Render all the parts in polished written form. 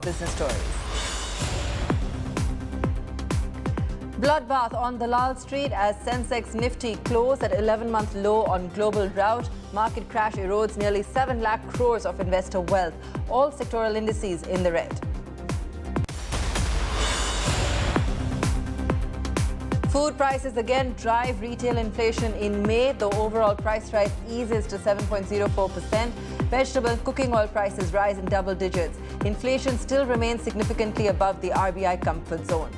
Business stories. Bloodbath on Dalal Street as Sensex Nifty closed at 11-month low on global rout. Market crash erodes nearly 7 lakh crores of investor wealth. All sectoral indices in the red. Food prices again drive retail inflation in May. The overall price rise eases to 7.04%. Vegetable and cooking oil prices rise in double digits. Inflation still remains significantly above the RBI comfort zone.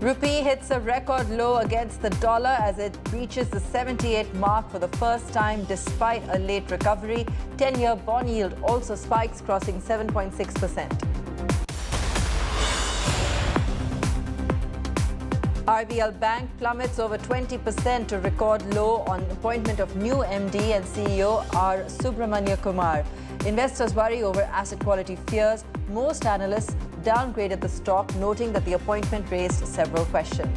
Rupee hits a record low against the dollar as it reaches the 78 mark for the first time despite a late recovery. 10-year bond yield also spikes, crossing 7.6%. RBL Bank plummets over 20% to record low on appointment of new MD and CEO R. Subramanya Kumar. Investors worry over asset quality fears. Most analysts downgraded the stock, noting that the appointment raised several questions.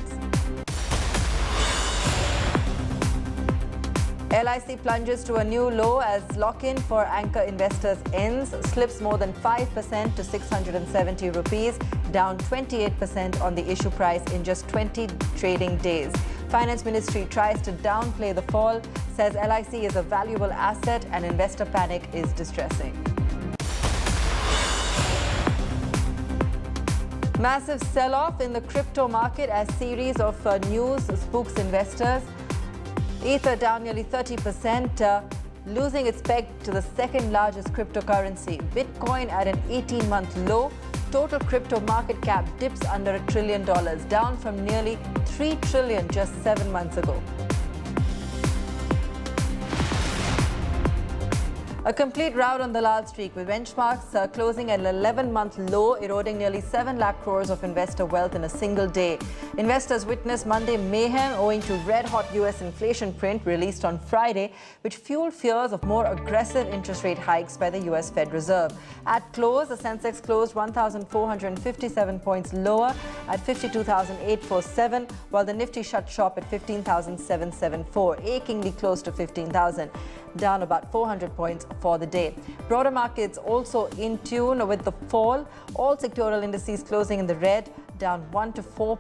LIC plunges to a new low as lock-in for anchor investors ends, slips more than 5% to 670 rupees, down 28% on the issue price in just 20 trading days. Finance Ministry tries to downplay the fall, says LIC is a valuable asset and investor panic is distressing. Massive sell-off in the crypto market as series of news spooks investors. Ether down nearly 30%, losing its peg to the second largest cryptocurrency. Bitcoin at an 18-month low. Total crypto market cap dips under $1 trillion, down from nearly $3 trillion just 7 months ago. A complete rout on Dalal Street with benchmarks closing at an 11-month low, eroding nearly 7 lakh crores of investor wealth in a single day. Investors witnessed Monday mayhem owing to red-hot US inflation print released on Friday, which fueled fears of more aggressive interest rate hikes by the US Fed Reserve. At close, the Sensex closed 1,457 points lower at 52,847, while the Nifty shut shop at 15,774, achingly close to 15,000. Down about 400 points for the day. Broader markets also in tune with the fall. All sectoral indices closing in the red, down 1 to 4%.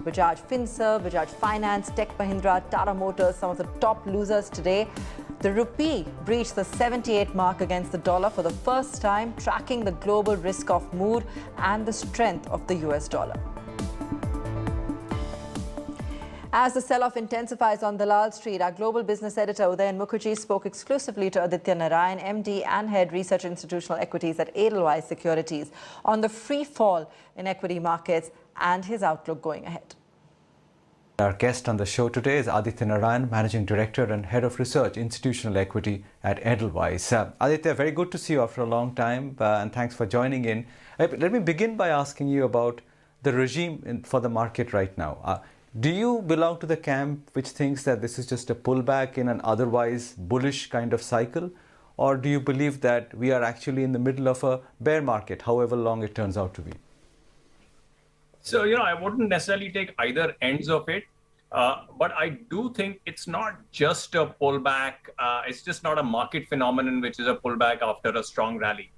Bajaj Finserv, Bajaj Finance, Tech Mahindra, Tata Motors, some of the top losers today. The rupee breached the 78 mark against the dollar for the first time, tracking the global risk-off mood and the strength of the US dollar. As the sell-off intensifies on Dalal Street, our global business editor Udayan Mukherjee spoke exclusively to Aditya Narayan, MD and Head Research Institutional Equities at Edelweiss Securities, on the free fall in equity markets and his outlook going ahead. Our guest on the show today is Aditya Narayan, Managing Director and Head of Research Institutional Equity at Edelweiss. Aditya, very good to see you after a long time and thanks for joining in. Let me begin by asking you about the regime for the market right now. Do you belong to the camp which thinks that this is just a pullback in an otherwise bullish kind of cycle? Or do you believe that we are actually in the middle of a bear market, however long it turns out to be? So, I wouldn't necessarily take either ends of it. But I do think it's not just a pullback. It's just not a market phenomenon, which is a pullback after a strong rally.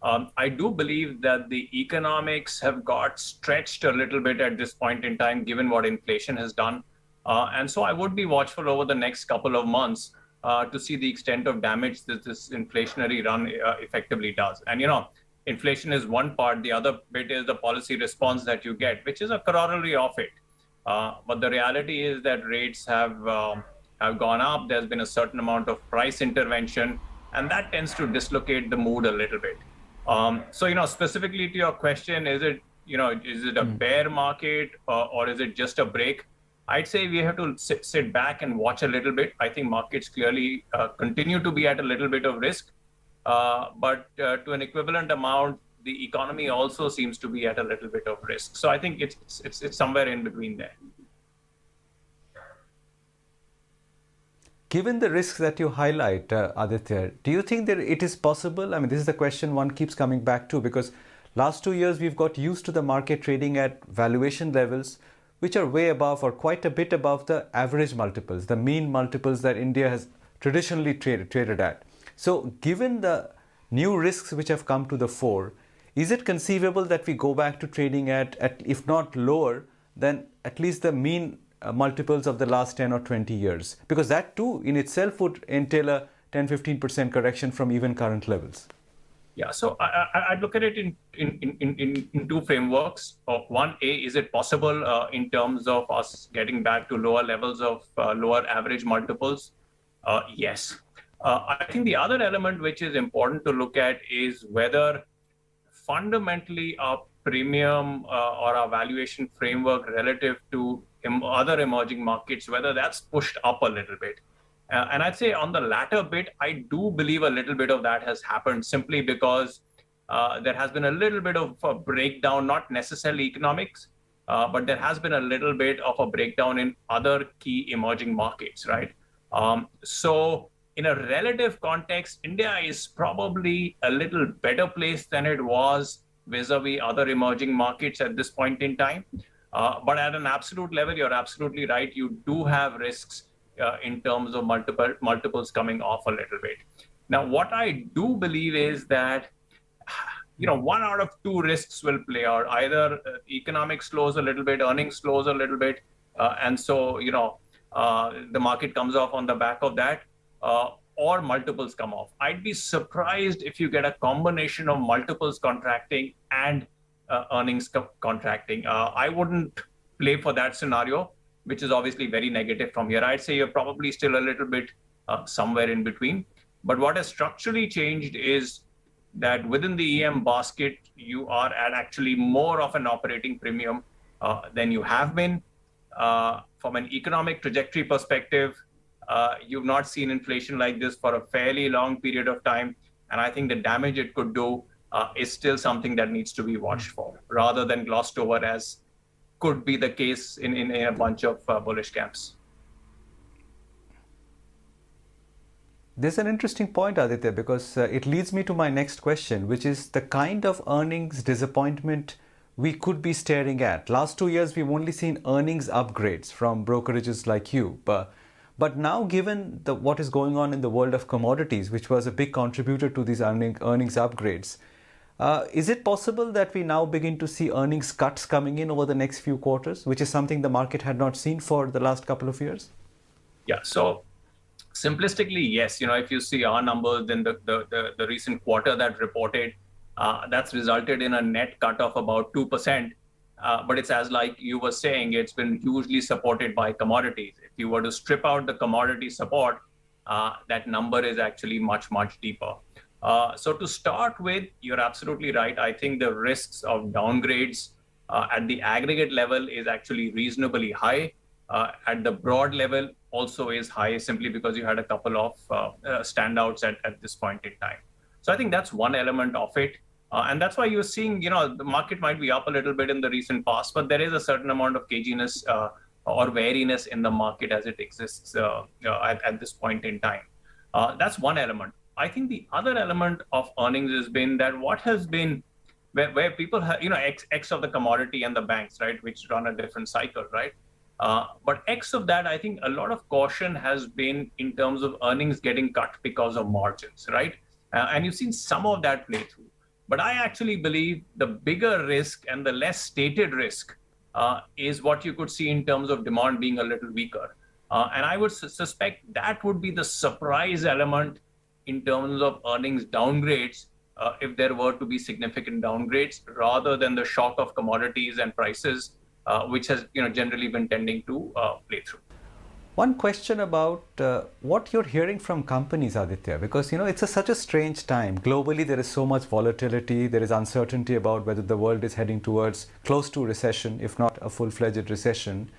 I do believe that the economics have got stretched a little bit at this point in time, given what inflation has done. And so I would be watchful over the next couple of months to see the extent of damage that this inflationary run effectively does. And, inflation is one part. The other bit is the policy response that you get, which is a corollary of it. But the reality is that rates have gone up. There's been a certain amount of price intervention, and that tends to dislocate the mood a little bit. So, specifically to your question, is it a bear market or is it just a break? I'd say we have to sit back and watch a little bit. I think markets clearly continue to be at a little bit of risk, but to an equivalent amount, the economy also seems to be at a little bit of risk. So I think it's somewhere in between there. Given the risks that you highlight, Aditya, do you think that it is possible? I mean, this is the question one keeps coming back to, because last 2 years we've got used to the market trading at valuation levels which are way above or quite a bit above the average multiples, the mean multiples that India has traditionally traded at. So given the new risks which have come to the fore, is it conceivable that we go back to trading at if not lower, then at least the mean multiples of the last 10 or 20 years? Because that too in itself would entail a 10-15% correction from even current levels. Yeah, so I'd look at it in two frameworks. One, is it possible in terms of us getting back to lower levels of lower average multiples? Yes. I think the other element which is important to look at is whether fundamentally our premium or our valuation framework relative to other emerging markets, whether that's pushed up a little bit. And I'd say on the latter bit, I do believe a little bit of that has happened simply because there has been a little bit of a breakdown, not necessarily economics, but there has been a little bit of a breakdown in other key emerging markets, right? So in a relative context, India is probably a little better placed than it was vis-a-vis other emerging markets at this point in time. But at an absolute level, you're absolutely right. You do have risks in terms of multiples coming off a little bit. Now, what I do believe is that, one out of two risks will play out. Either economic slows a little bit, earnings slows a little bit, and so, the market comes off on the back of that, or multiples come off. I'd be surprised if you get a combination of multiples contracting and earnings contracting. I wouldn't play for that scenario, which is obviously very negative from here. I'd say you're probably still a little bit somewhere in between. But what has structurally changed is that within the EM basket, you are at actually more of an operating premium than you have been. From an economic trajectory perspective, you've not seen inflation like this for a fairly long period of time. And I think the damage it could do is still something that needs to be watched for, rather than glossed over as could be the case in a bunch of bullish camps. There's an interesting point, Aditya, because it leads me to my next question, which is the kind of earnings disappointment we could be staring at. Last 2 years, we've only seen earnings upgrades from brokerages like you. But now, given what is going on in the world of commodities, which was a big contributor to these earnings upgrades, is it possible that we now begin to see earnings cuts coming in over the next few quarters, which is something the market had not seen for the last couple of years? Yeah, so simplistically, yes. If you see our numbers in the recent quarter that reported, that's resulted in a net cut of about 2%. But it's as like you were saying, it's been hugely supported by commodities. If you were to strip out the commodity support, that number is actually much, much deeper. So to start with, you're absolutely right. I think the risks of downgrades at the aggregate level is actually reasonably high. At the broad level also is high, simply because you had a couple of standouts at this point in time. So I think that's one element of it. And that's why you're seeing, the market might be up a little bit in the recent past, but there is a certain amount of caginess or wariness in the market as it exists at this point in time. That's one element. I think the other element of earnings has been that what has been where people have, X of the commodity and the banks, right, which run a different cycle, right? But X of that, I think a lot of caution has been in terms of earnings getting cut because of margins, right? And you've seen some of that play through. But I actually believe the bigger risk and the less stated risk is what you could see in terms of demand being a little weaker. And I would suspect that would be the surprise element in terms of earnings downgrades, if there were to be significant downgrades, rather than the shock of commodities and prices, which has generally been tending to play through. One question about what you're hearing from companies, Aditya, because it's such a strange time. Globally, there is so much volatility. There is uncertainty about whether the world is heading towards close to recession, if not a full-fledged recession.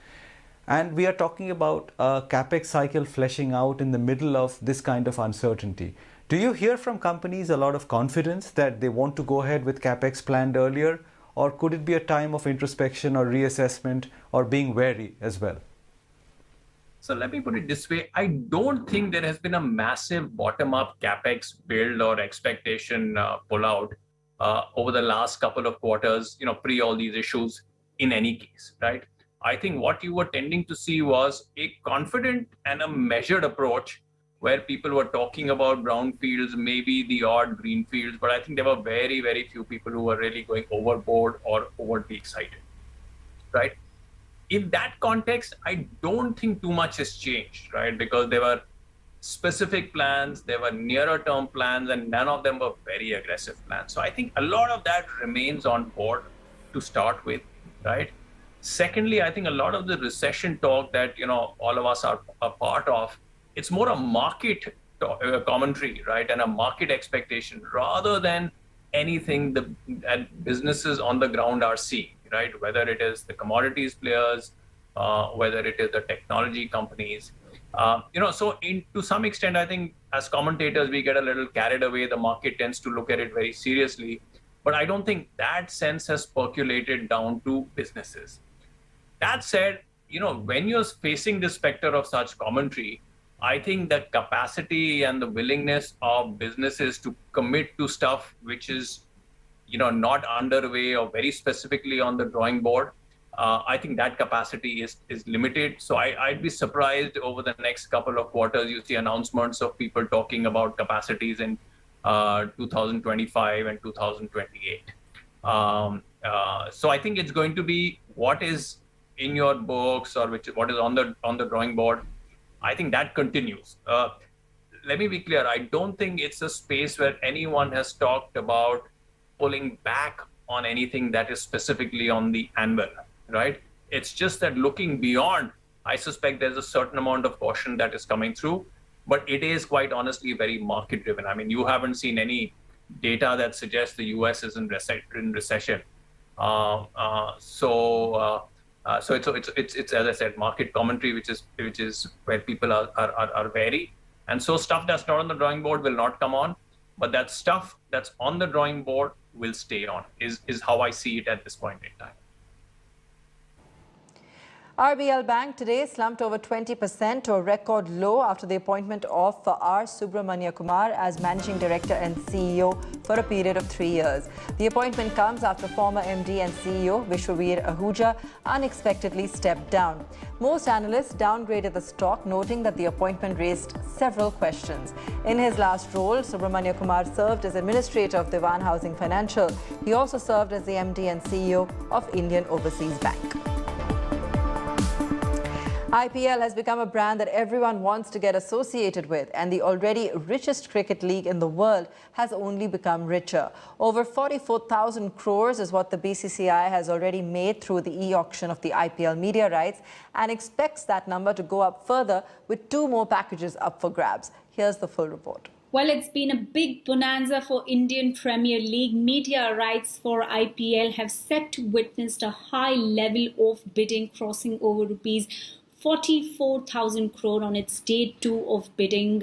And we are talking about a Capex cycle fleshing out in the middle of this kind of uncertainty. Do you hear from companies a lot of confidence that they want to go ahead with Capex planned earlier? Or could it be a time of introspection or reassessment or being wary as well? So let me put it this way. I don't think there has been a massive bottom-up Capex build or expectation pullout over the last couple of quarters, pre all these issues in any case, right? I think what you were tending to see was a confident and a measured approach where people were talking about brownfields, maybe the odd greenfields, but I think there were very, very few people who were really going overboard or overtly excited, right? In that context, I don't think too much has changed, right? Because there were specific plans, there were nearer term plans, and none of them were very aggressive plans. So I think a lot of that remains on board to start with, right? Secondly, I think a lot of the recession talk that all of us are a part of, it's more a market commentary, right, and a market expectation rather than anything that businesses on the ground are seeing, right? Whether it is the commodities players, whether it is the technology companies, So to some extent, I think as commentators we get a little carried away. The market tends to look at it very seriously, but I don't think that sense has percolated down to businesses. That said, when you're facing the specter of such commentary, I think the capacity and the willingness of businesses to commit to stuff which is, not underway or very specifically on the drawing board, I think that capacity is limited. So I'd be surprised over the next couple of quarters, you see announcements of people talking about capacities in 2025 and 2028. So I think it's going to be what is in your books or what is on the drawing board. I think that continues. Let me be clear. I don't think it's a space where anyone has talked about pulling back on anything that is specifically on the anvil, right? It's just that looking beyond, I suspect there's a certain amount of caution that is coming through, but it is quite honestly very market driven. I mean, you haven't seen any data that suggests the US is in recession. So it's as I said, market commentary, which is where people are wary, and so stuff that's not on the drawing board will not come on, but that stuff that's on the drawing board will stay on. Is how I see it at this point in time. RBL Bank today slumped over 20% to a record low after the appointment of R. Subramania Kumar as Managing Director and CEO for a period of 3 years. The appointment comes after former MD and CEO Vishwaveer Ahuja unexpectedly stepped down. Most analysts downgraded the stock, noting that the appointment raised several questions. In his last role, Subramania Kumar served as Administrator of Dewan Housing Financial. He also served as the MD and CEO of Indian Overseas Bank. IPL has become a brand that everyone wants to get associated with, and the already richest cricket league in the world has only become richer. Over 44,000 crores is what the BCCI has already made through the e-auction of the IPL media rights, and expects that number to go up further with 2 more packages up for grabs. Here's the full report. Well, it's been a big bonanza for Indian Premier League. Media rights for IPL have set to witness a high level of bidding, crossing over rupees 44,000 crore on its day 2 of bidding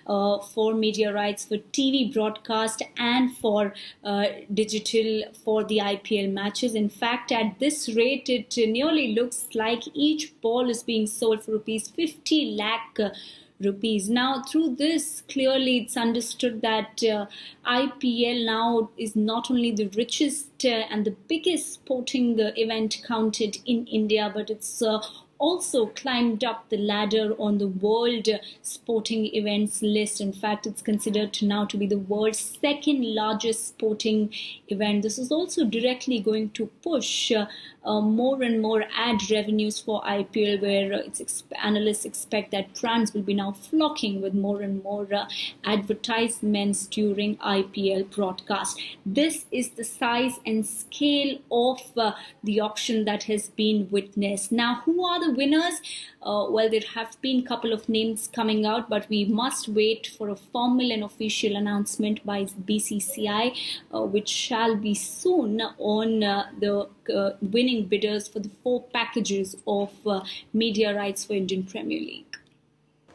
for media rights for TV broadcast and for digital for the IPL matches. In fact, at this rate, it nearly looks like each ball is being sold for rupees 50 lakh rupees. Now, through this, clearly it's understood that IPL now is not only the richest and the biggest sporting event counted in India, but it's also climbed up the ladder on the world sporting events list. In fact, it's considered now to be the world's 2nd largest sporting event. This is also directly going to push more and more ad revenues for IPL, where analysts expect that brands will be now flocking with more and more advertisements during IPL broadcast. This is the size and scale of the auction that has been witnessed. Now, who are the winners? Well, there have been a couple of names coming out, but we must wait for a formal and official announcement by BCCI, which shall be soon on the winning bidders for the 4 packages of media rights for Indian Premier League.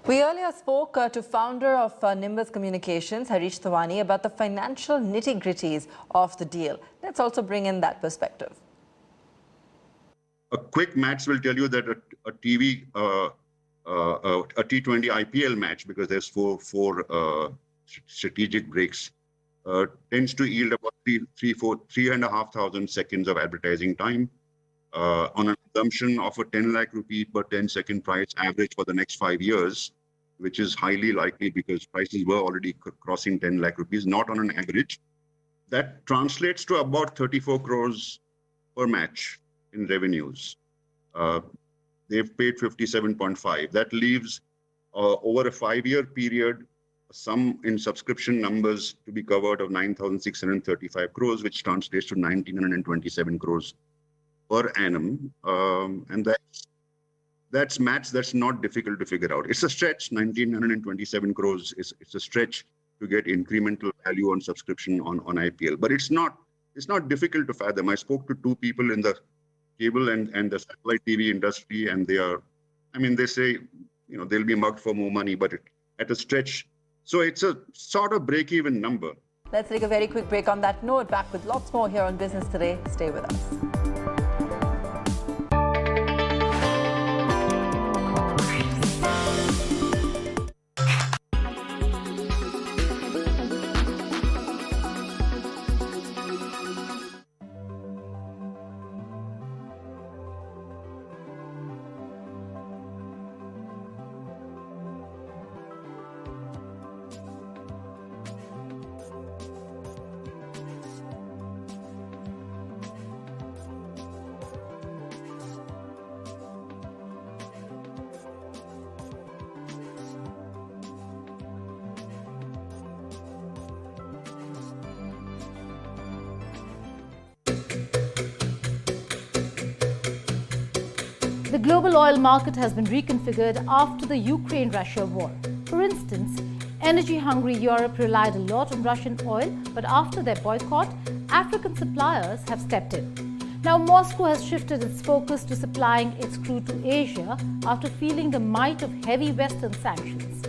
We earlier spoke to founder of Nimbus Communications, Harish Thawani, about the financial nitty-gritties of the deal. Let's also bring in that perspective. A quick maths will tell you that a T20 IPL match, because there's four strategic breaks, tends to yield about 3,500 seconds of advertising time on an assumption of a 10 lakh rupee per 10-second price average for the next 5 years. which is highly likely because prices were already crossing 10 lakh rupees, not on an average. That translates to about 34 crores per match in revenues. They've paid 57.5. That leaves over a 5-year period, sum in subscription numbers to be covered of 9,635 crores, which translates to 1,927 crores per annum. And that's maths that's not difficult to figure out. It's a stretch. 1,927 crores it's a stretch to get incremental value on subscription on IPL, but it's not difficult to fathom. I spoke to 2 people in the cable and the satellite TV industry, and they say, they'll be mugged for more money, but at a stretch. So it's a sort of break-even number. Let's take a very quick break on that note. Back with lots more here on Business Today. Stay with us. The global oil market has been reconfigured after the Ukraine-Russia war. For instance, energy-hungry Europe relied a lot on Russian oil, but after their boycott, African suppliers have stepped in. Now, Moscow has shifted its focus to supplying its crude to Asia after feeling the might of heavy Western sanctions.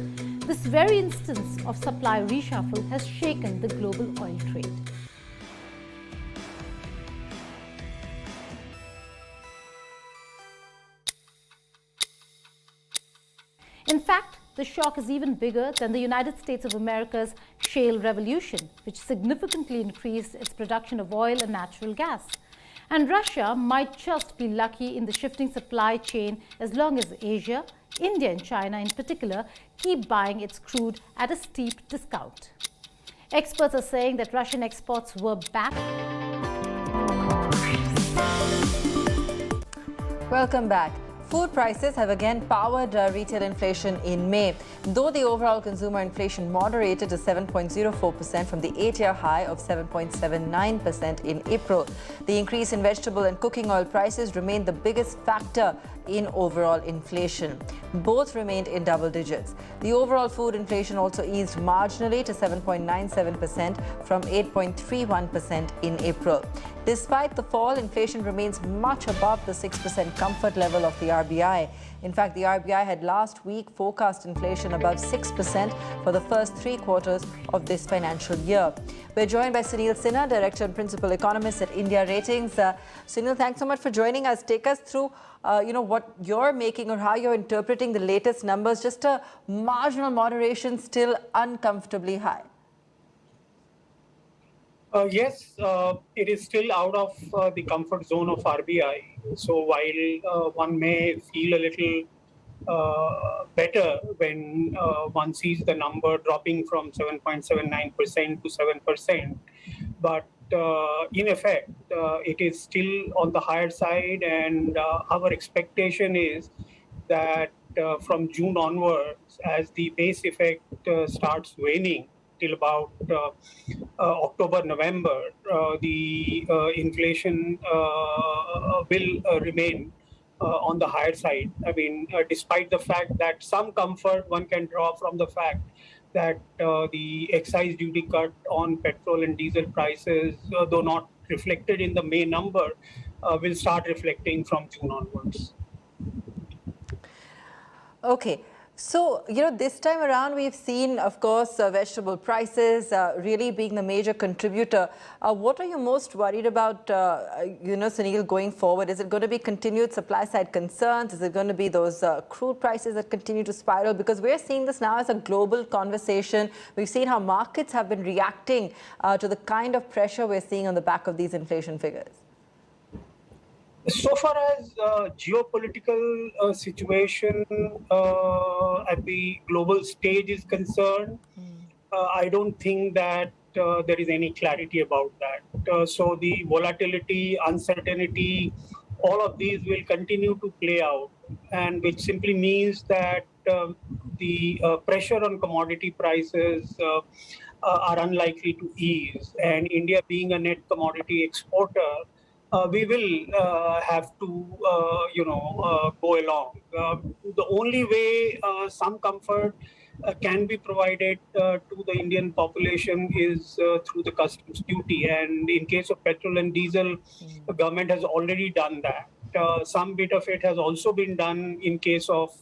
This very instance of supply reshuffle has shaken the global oil trade. In fact, the shock is even bigger than the United States of America's shale revolution, which significantly increased its production of oil and natural gas. And Russia might just be lucky in the shifting supply chain as long as Asia, India and China in particular, keep buying its crude at a steep discount. Experts are saying that Russian exports were back. Welcome back. Food prices have again powered retail inflation in May, though the overall consumer inflation moderated to 7.04% from the 8-year high of 7.79% in April. The increase in vegetable and cooking oil prices remained the biggest factor in overall inflation. Both remained in double digits. The overall food inflation also eased marginally to 7.97% from 8.31% in April. Despite the fall, inflation remains much above the 6% comfort level of the RBI. In fact, the RBI had last week forecast inflation above 6% for the first 3 quarters of this financial year. We're joined by Sunil Sinha, Director and Principal Economist at India Ratings. Sunil, thanks so much for joining us. Take us through what you're making or how you're interpreting the latest numbers. Just a marginal moderation, still uncomfortably high. Yes, it is still out of the comfort zone of RBI. So while one may feel a little better when one sees the number dropping from 7.79% to 7%, but in effect, it is still on the higher side, and our expectation is that from June onwards, as the base effect starts waning, till about October, November, the inflation will remain on the higher side. I mean, despite the fact that some comfort one can draw from the fact that the excise duty cut on petrol and diesel prices, though not reflected in the May number, will start reflecting from June onwards. Okay. So, this time around, we've seen, of course, vegetable prices really being the major contributor. What are you most worried about, Sunil, going forward? Is it going to be continued supply-side concerns? Is it going to be those crude prices that continue to spiral? Because we're seeing this now as a global conversation. We've seen how markets have been reacting to the kind of pressure we're seeing on the back of these inflation figures. So far as geopolitical situation at the global stage is concerned, I don't think that there is any clarity about that. So the volatility, uncertainty, all of these will continue to play out, and which simply means that the pressure on commodity prices are unlikely to ease. And India being a net commodity exporter, we will have to, go along. The only way some comfort can be provided to the Indian population is through the customs duty. And in case of petrol and diesel, the government has already done that. Some bit of it has also been done in case of,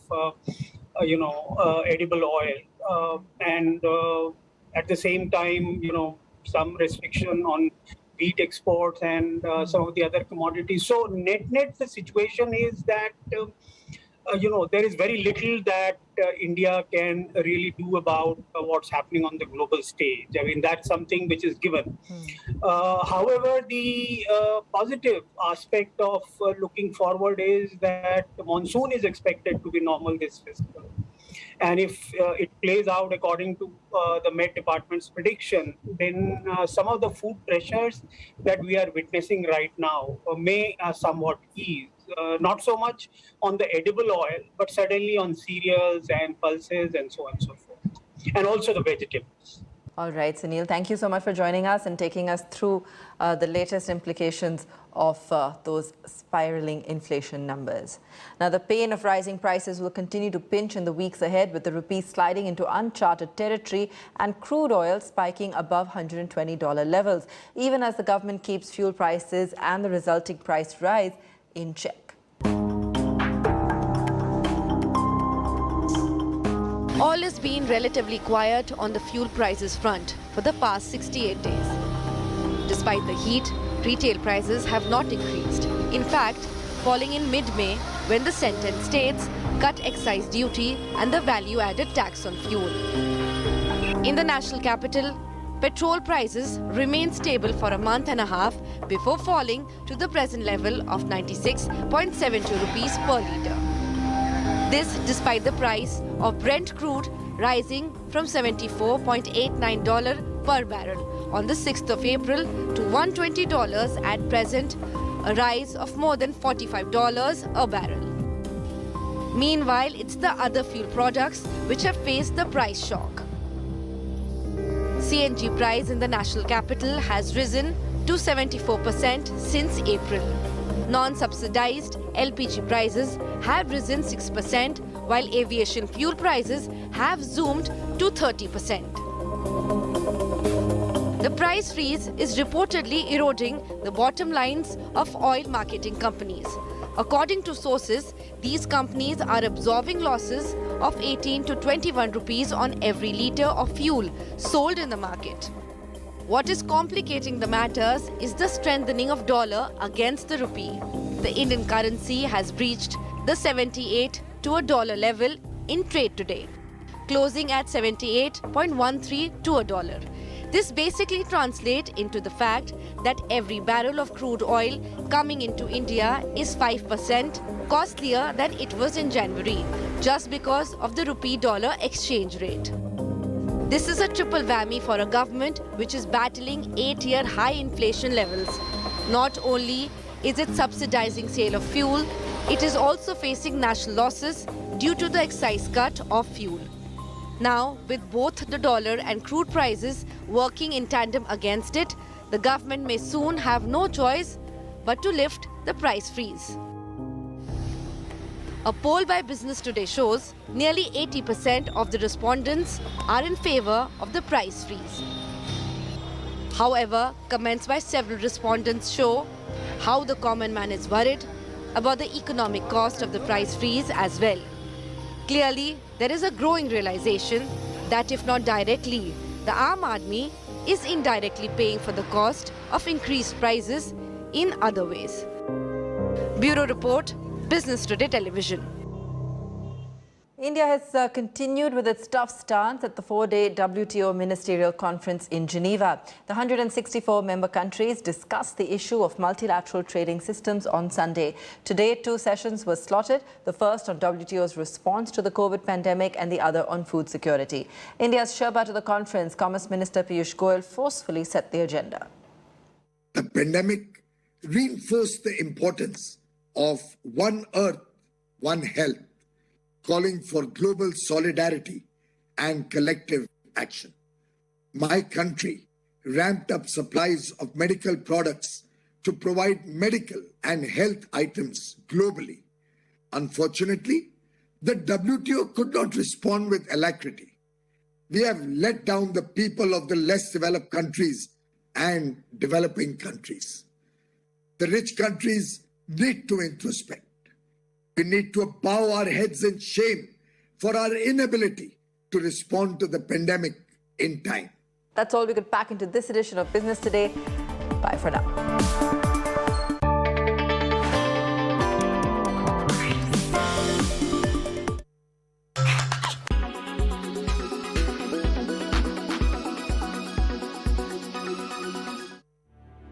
edible oil. And at the same time, some restriction on wheat exports and some of the other commodities. So net, the situation is that, there is very little that India can really do about what's happening on the global stage. I mean, that's something which is given. However, the positive aspect of looking forward is that the monsoon is expected to be normal this fiscal. And if it plays out according to the Met Department's prediction, then some of the food pressures that we are witnessing right now may somewhat ease. Not so much on the edible oil, but certainly on cereals and pulses and so on and so forth. And also the vegetables. All right, Sunil, thank you so much for joining us and taking us through the latest implications of those spiraling inflation numbers. Now, the pain of rising prices will continue to pinch in the weeks ahead, with the rupee sliding into uncharted territory and crude oil spiking above $120 levels, even as the government keeps fuel prices and the resulting price rise in check. All has been relatively quiet on the fuel prices front for the past 68 days. Despite the heat, retail prices have not increased. In fact, falling in mid-May when the sentence states cut excise duty and the value-added tax on fuel. In the national capital, petrol prices remained stable for a month and a half before falling to the present level of 96.72 rupees per litre. This despite the price of Brent crude rising from $74.89 per barrel on the 6th of April to $120 at present, a rise of more than $45 a barrel. Meanwhile, it's the other fuel products which have faced the price shock. CNG price in the national capital has risen to 74% since April. Non-subsidized LPG prices have risen 6%, while aviation fuel prices have zoomed to 30%. The price freeze is reportedly eroding the bottom lines of oil marketing companies. According to sources, these companies are absorbing losses of 18 to 21 rupees on every litre of fuel sold in the market. What is complicating the matters is the strengthening of dollar against the rupee. The Indian currency has breached the 78 to a dollar level in trade today, closing at 78.13 to a dollar. This basically translates into the fact that every barrel of crude oil coming into India is 5% costlier than it was in January, just because of the rupee-dollar exchange rate. This is a triple whammy for a government which is battling 8-year high inflation levels. Not only is it subsidizing sale of fuel, it is also facing national losses due to the excise cut of fuel. Now, with both the dollar and crude prices working in tandem against it, the government may soon have no choice but to lift the price freeze. A poll by Business Today shows nearly 80% of the respondents are in favor of the price freeze. However, comments by several respondents show how the common man is worried about the economic cost of the price freeze as well. Clearly, there is a growing realization that if not directly, the Aam Aadmi is indirectly paying for the cost of increased prices in other ways. Bureau Report, Business Today Television. India has continued with its tough stance at the 4-day WTO ministerial conference in Geneva. The 164 member countries discussed the issue of multilateral trading systems on Sunday. Today, 2 sessions were slotted, the first on WTO's response to the COVID pandemic and the other on food security. India's Sherpa to the conference, Commerce Minister Piyush Goyal, forcefully set the agenda. The pandemic reinforced the importance of one earth, one health, calling for global solidarity and collective action. My country ramped up supplies of medical products to provide medical and health items globally. Unfortunately, the WTO could not respond with alacrity. We have let down the people of the less developed countries and developing countries. The rich countries need to introspect. We need to bow our heads in shame for our inability to respond to the pandemic in time. That's all we could pack into this edition of Business Today. Bye for now.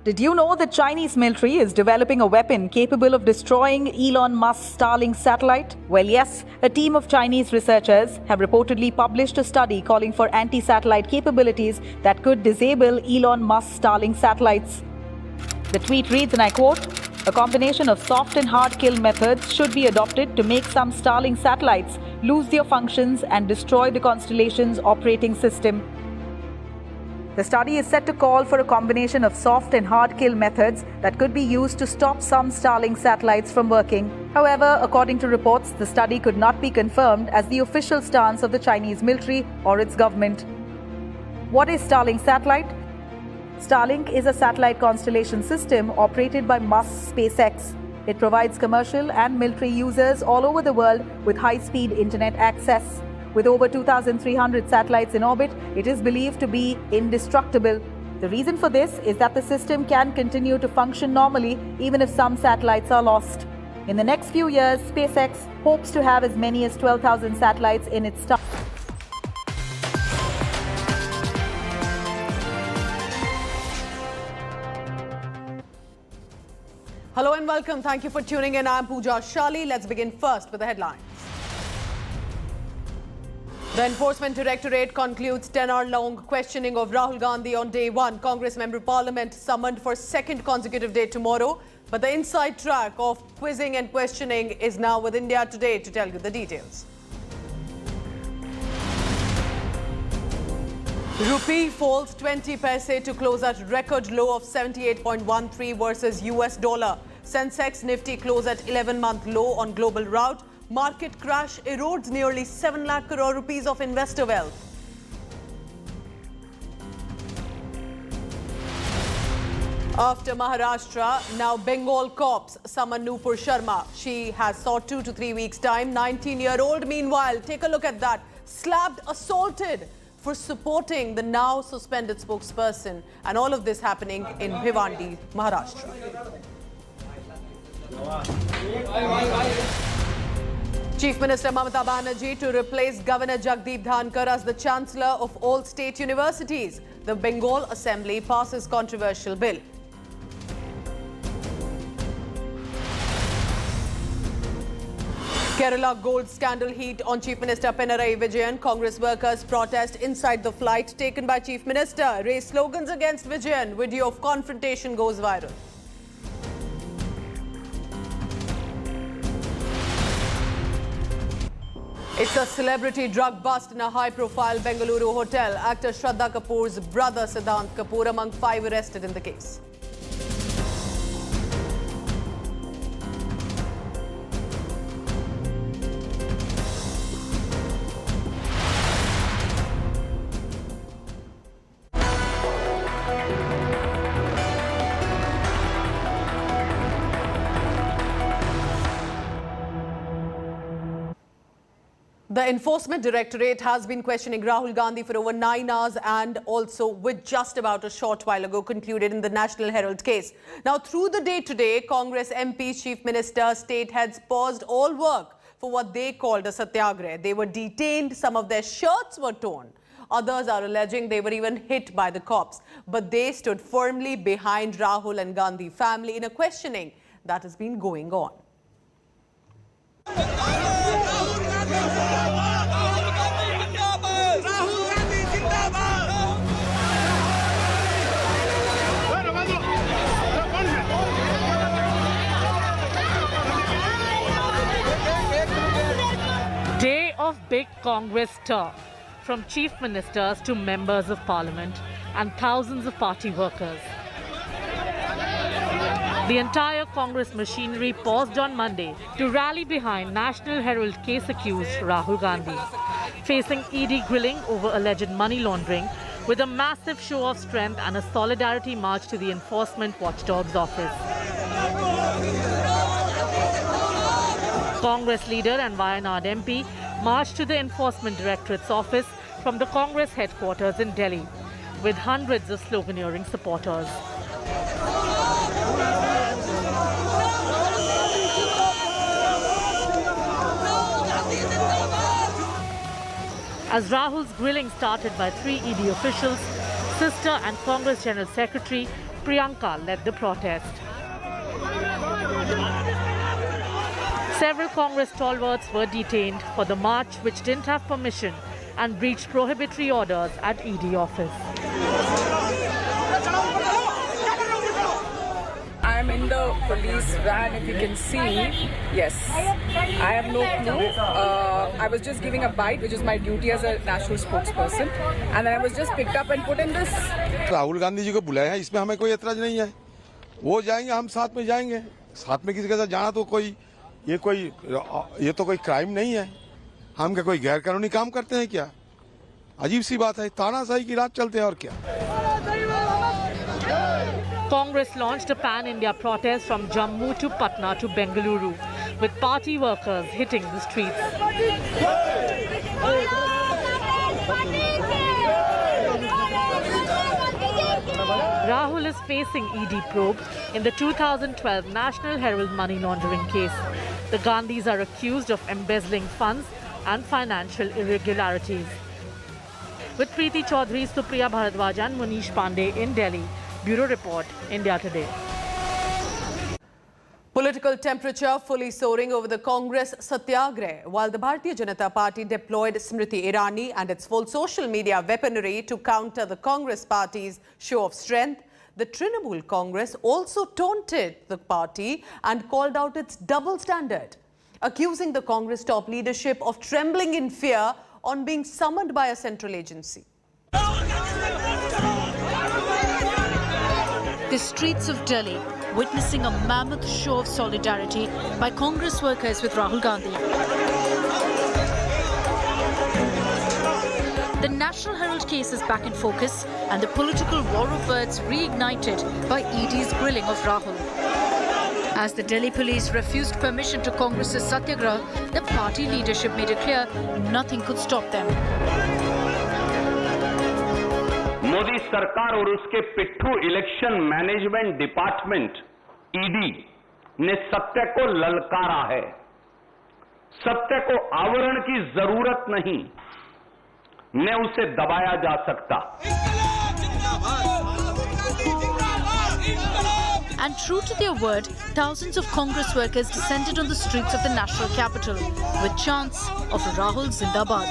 Did you know the Chinese military is developing a weapon capable of destroying Elon Musk's Starlink satellite? Well, yes, a team of Chinese researchers have reportedly published a study calling for anti-satellite capabilities that could disable Elon Musk's Starlink satellites. The tweet reads, and I quote, "A combination of soft and hard kill methods should be adopted to make some Starlink satellites lose their functions and destroy the constellation's operating system." The study is set to call for a combination of soft and hard kill methods that could be used to stop some Starlink satellites from working. However, according to reports, the study could not be confirmed as the official stance of the Chinese military or its government. What is Starlink satellite? Starlink is a satellite constellation system operated by Musk's SpaceX. It provides commercial and military users all over the world with high-speed internet access. With over 2,300 satellites in orbit, it is believed to be indestructible. The reason for this is that the system can continue to function normally even if some satellites are lost. In the next few years, SpaceX hopes to have as many as 12,000 satellites in its star. Hello and welcome. Thank you for tuning in. I'm Pooja Shali. Let's begin first with the headlines. The Enforcement Directorate concludes 10-hour-long questioning of Rahul Gandhi on day 1. Congress Member Parliament summoned for second consecutive day tomorrow. But the inside track of quizzing and questioning is now with India Today to tell you the details. Rupee falls 20 paise to close at record low of 78.13 versus US dollar. Sensex Nifty close at 11-month low on global rout. Market crash erodes nearly 7 lakh crore rupees of investor wealth. After Maharashtra, now Bengal cops summon Nupur Sharma. She has sought 2 to 3 weeks' time. 19-year-old, meanwhile, take a look at that, slapped, assaulted for supporting the now suspended spokesperson. And all of this happening in Bhiwandi, Maharashtra. Chief Minister Mamata Banerjee to replace Governor Jagdeep Dhankar as the Chancellor of all state universities. The Bengal Assembly passes controversial bill. Kerala gold scandal heat on Chief Minister Pinarayi Vijayan. Congress workers protest inside the flight taken by Chief Minister. Raise slogans against Vijayan. Video of confrontation goes viral. It's a celebrity drug bust in a high-profile Bengaluru hotel. Actor Shraddha Kapoor's brother Siddhant Kapoor among 5 arrested in the case. The Enforcement Directorate has been questioning Rahul Gandhi for over 9 hours and also with just about a short while ago concluded in the National Herald case. Now, through the day today, Congress MPs, Chief Minister, state heads paused all work for what they called a satyagraha. They were detained, some of their shirts were torn. Others are alleging they were even hit by the cops. But they stood firmly behind Rahul and Gandhi family in a questioning that has been going on. Day of big Congress stir, from chief ministers to members of parliament and thousands of party workers. The entire Congress machinery paused on Monday to rally behind National Herald case accused Rahul Gandhi, facing ED grilling over alleged money laundering, with a massive show of strength and a solidarity march to the Enforcement Watchdog's office. Congress leader and Wayanad MP marched to the Enforcement Directorate's office from the Congress headquarters in Delhi, with hundreds of sloganeering supporters. As Rahul's grilling started by 3 ED officials, sister and Congress General Secretary Priyanka led the protest. Several Congress stalwarts were detained for the march, which didn't have permission and breached prohibitory orders at ED office. I am in the police van, if you can see. Yes, I have no clue. I was just giving a bite, which is my duty as a national spokesperson, and then I was just picked up and put in this. Rahul Gandhi ji को बुलाया है, इसमें हमें कोई एतराज नहीं है. वो जाएंगे, हम साथ में जाएंगे. साथ में किसी के साथ जाना तो ये तो कोई क्राइम नहीं है. हम क्या कोई गैर कानूनी काम करते हैं क्या? अजीब सी बात है. तानाशाही की रात चलते हैं और क्या. Congress launched a pan-India protest from Jammu to Patna to Bengaluru, with party workers hitting the streets. Rahul is facing ED probe in the 2012 National Herald money laundering case. The Gandhis are accused of embezzling funds and financial irregularities. With Preeti Chaudhary, Supriya Bharadwaj and Munish Pandey in Delhi. Bureau Report, India Today. Political temperature fully soaring over the Congress Satyagraha, while the Bharatiya Janata Party deployed Smriti Irani and its full social media weaponry to counter the Congress party's show of strength. The Trinamool Congress also taunted the party and called out its double standard, accusing the Congress top leadership of trembling in fear on being summoned by a central agency. The streets of Delhi witnessing a mammoth show of solidarity by Congress workers with Rahul Gandhi. The National Herald case is back in focus and the political war of words reignited by ED's grilling of Rahul. As the Delhi police refused permission to Congress's Satyagraha, the party leadership made it clear nothing could stop them. Modi सरकार और उसके पिट्ठू election management department ED ने सत्य को ललकारा है. सत्य को आवरण की जरूरत नहीं, न उसे दबाया जा सकता. And true to their word, thousands of Congress workers descended on the streets of the national capital with chants of Rahul Zindabad.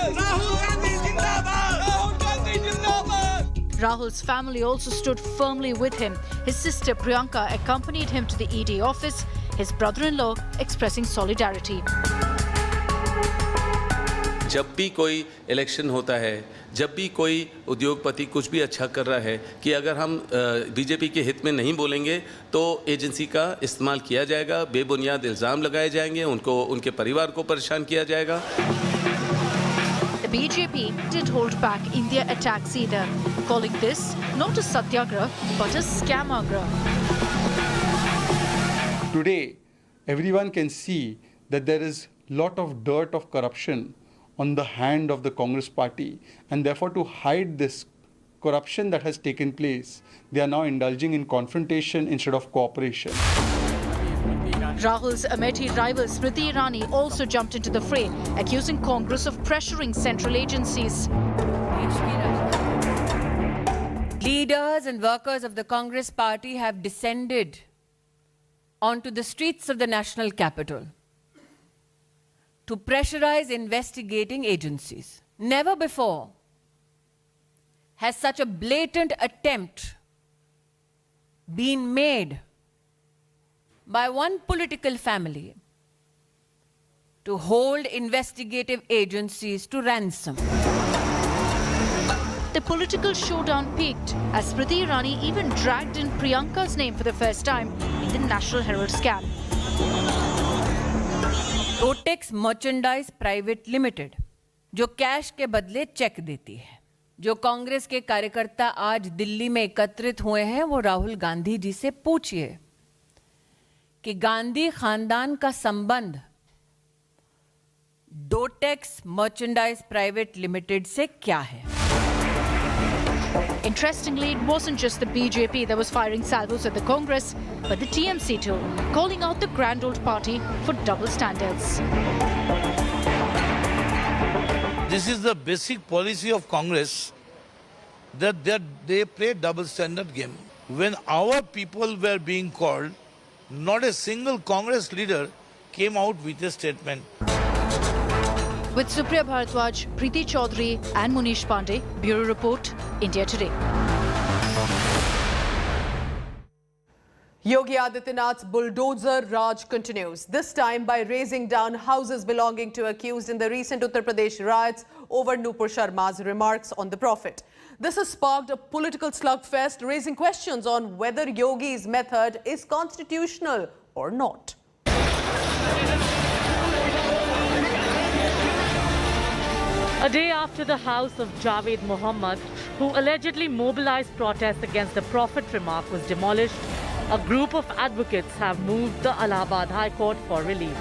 Rahul's family also stood firmly with him. His sister Priyanka accompanied him to the ED office, his brother-in-law expressing solidarity. जब भी कोई election होता है, जब भी कोई उद्योगपति कुछ भी अच्छा कर रहा है कि अगर हम बीजेपी के हित में नहीं बोलेंगे तो एजेंसी का इस्तेमाल किया जाएगा, बेबुनियाद इल्ज़ाम लगाए जाएंगे, उनको उनके परिवार को परेशान किया जाएगा. The BJP did hold back India attacks either, calling this not a satyagraha but a scamagraha. Today, everyone can see that there is a lot of dirt of corruption on the hand of the Congress party, and therefore to hide this corruption that has taken place, they are now indulging in confrontation instead of cooperation. Rahul's Amethi rival Smriti Irani also jumped into the fray, accusing Congress of pressuring central agencies. Leaders and workers of the Congress party have descended onto the streets of the national capital to pressurize investigating agencies. Never before has such a blatant attempt been made by one political family to hold investigative agencies to ransom. The political showdown peaked as Smriti Irani even dragged in Priyanka's name for the first time in the National Herald scam. Capex Merchandise Private Limited, जो cash के बदले check देती है, जो कांग्रेस के कार्यकर्ता आज दिल्ली में एकत्रित हुए हैं, वो राहुल गांधी जी से पूछिए कि गांधी खानदान का संबंध डोटेक्स मर्चेंडाइज प्राइवेट लिमिटेड से क्या है? Interestingly, it wasn't just the BJP that was firing salvos at the Congress, but the TMC too, calling out the grand old party for double standards. This is the basic policy of Congress, that they play double standard game. When our people were being called, not a single Congress leader came out with a statement. With Supriya Bharadwaj, Preeti Chaudhary and Munish Pandey, Bureau Report, India Today. Yogi Adityanath's bulldozer Raj continues, this time by razing down houses belonging to accused in the recent Uttar Pradesh riots over Nupur Sharma's remarks on the Prophet. This has sparked a political slugfest, raising questions on whether Yogi's method is constitutional or not. A day after the house of Javed Mohammed, who allegedly mobilized protests against the Prophet remark, was demolished, a group of advocates have moved the Allahabad High Court for relief.